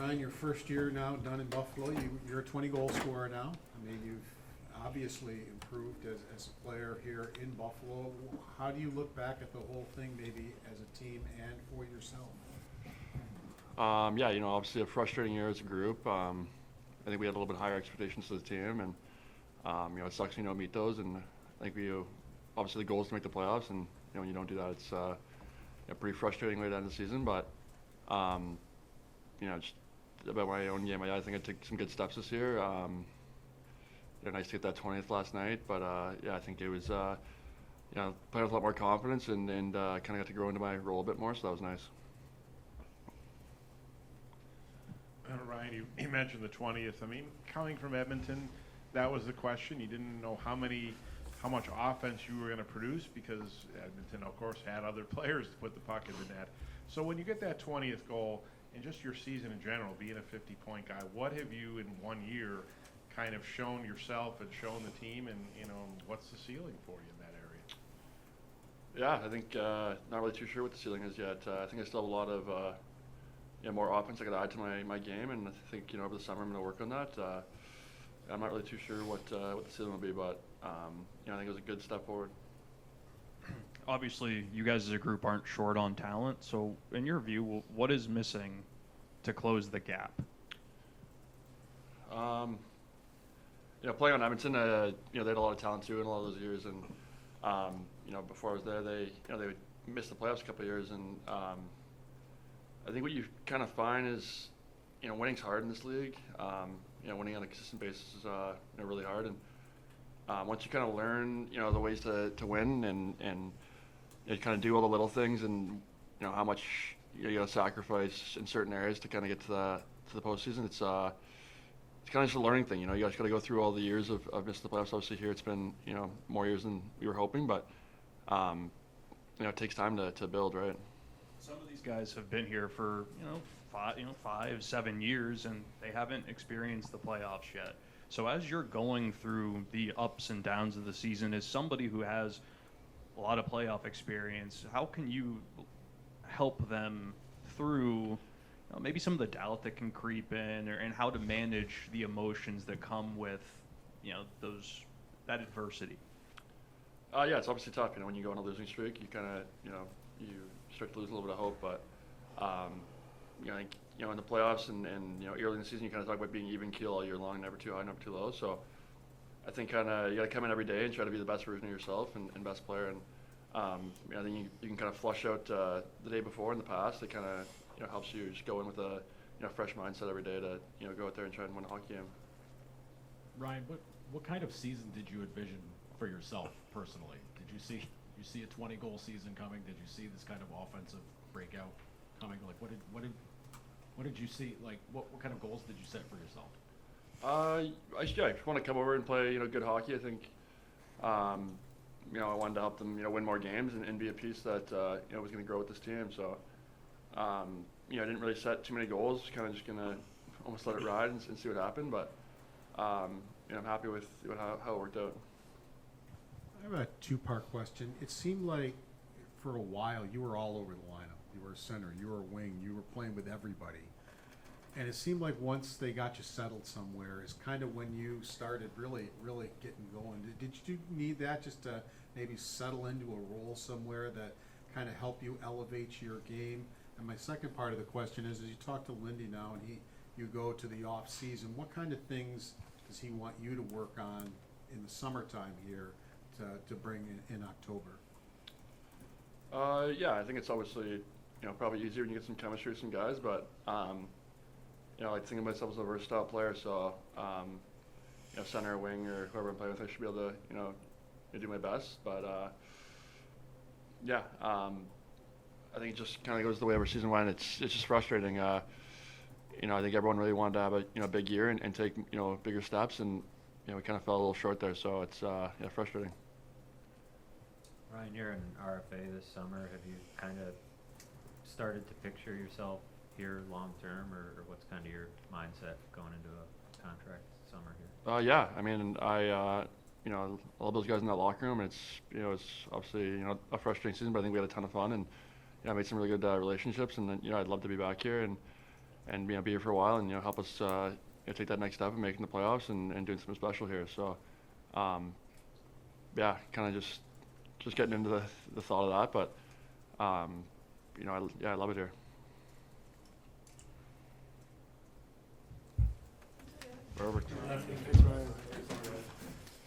Ryan, your first year now done in Buffalo. You're a 20-goal scorer now. I mean, you've obviously improved as a player here in Buffalo. How do you look back at the whole thing, maybe as a team and for yourself? Yeah, obviously a frustrating year as a group. I think we had a little bit higher expectations for the team, and it sucks when you don't meet those. And I think obviously the goal is to make the playoffs, and when you don't do that, it's a pretty frustrating way to end the season. But just about my own game, I think I took some good steps this year. Nice to get that 20th last night, but yeah, I think it was playing with a lot more confidence and kind of got to grow into my role a bit more, so that was nice. Ryan, you mentioned the 20th. I mean, coming from Edmonton, that was the question. You didn't know how much offense you were going to produce because Edmonton, of course, had other players to put the puck in the net. So when you get that 20th goal and just your season in general, being a 50-point guy, what have you in 1 year kind of shown yourself and shown the team, and what's the ceiling for you in that area? Yeah, I think not really too sure what the ceiling is yet. I think I still have a lot of more offense I got to add to my game, and I think over the summer I'm going to work on that. I'm not really too sure what the ceiling will be, but I think it was a good step forward. Obviously, you guys as a group aren't short on talent. So, in your view, what is missing to close the gap? Playing on Edmonton, they had a lot of talent too in a lot of those years, and before I was there, they would miss the playoffs a couple of years, and I think what you kind of find is, winning's hard in this league. Winning on a consistent basis is really hard, and once you kind of learn, the ways to win and you kind of do all the little things, and how much you got to sacrifice in certain areas to kind of get to the postseason. It's kind of just a learning thing. You just got to go through all the years of missing the playoffs. Obviously here it's been more years than we were hoping, but it takes time to build, right? Some of these guys have been here for 5-7 years, and they haven't experienced the playoffs yet. So as you're going through the ups and downs of the season, as somebody who has a lot of playoff experience, how can you help them through maybe some of the doubt that can creep in, and how to manage the emotions that come with that adversity? Yeah, it's obviously tough. When you go on a losing streak, you kind of you start to lose a little bit of hope. But I think in the playoffs and early in the season, you kind of talk about being even keel all year long, never too high, never too low. So I think kind of you got to come in every day and try to be the best version of yourself and best player. And I think you can kind of flush out the day before in the past. It kind of helps you just go in with a fresh mindset every day to go out there and try and win a hockey game. Ryan, what kind of season did you envision for yourself personally? Did you see a 20-goal season coming? Did you see this kind of offensive breakout coming? Like what did you see? Like what kind of goals did you set for yourself? I just want to come over and play good hockey. I think I wanted to help them win more games and be a piece that was going to grow with this team. So I didn't really set too many goals. Kind of just gonna almost let it ride and see what happened. But I'm happy with how it worked out. I have a two-part question. It seemed like for a while you were all over the lineup. You were a center, you were a wing, you were playing with everybody. And it seemed like once they got you settled somewhere is kind of when you started really getting going. Did you need that just to maybe settle into a role somewhere that kind of help you elevate your game? And my second part of the question is, as you talk to Lindy now and you go to the off season, what kind of things does he want you to work on in the summertime here to bring in October? Yeah, I think it's obviously probably easier when you get some chemistry with some guys, but I think of myself as a versatile player, so center or wing or whoever I'm playing with, I should be able to do my best. But yeah, I think it just kind of goes the way of our season went. It's just frustrating. I think everyone really wanted to have a big year and take bigger steps, and we kind of fell a little short there. So it's frustrating. Ryan, you're an RFA this summer. Have you kind of started to picture yourself here long term, or what's kind of your mindset going into a contract summer here? Yeah, I mean, all those guys in that locker room. It's obviously a frustrating season, but I think we had a ton of fun and made some really good relationships. And then I'd love to be back here, and and be here for a while and help us take that next step in making the playoffs and doing something special here. So, yeah, kind of just getting into the thought of that, but I love it here. Perfect.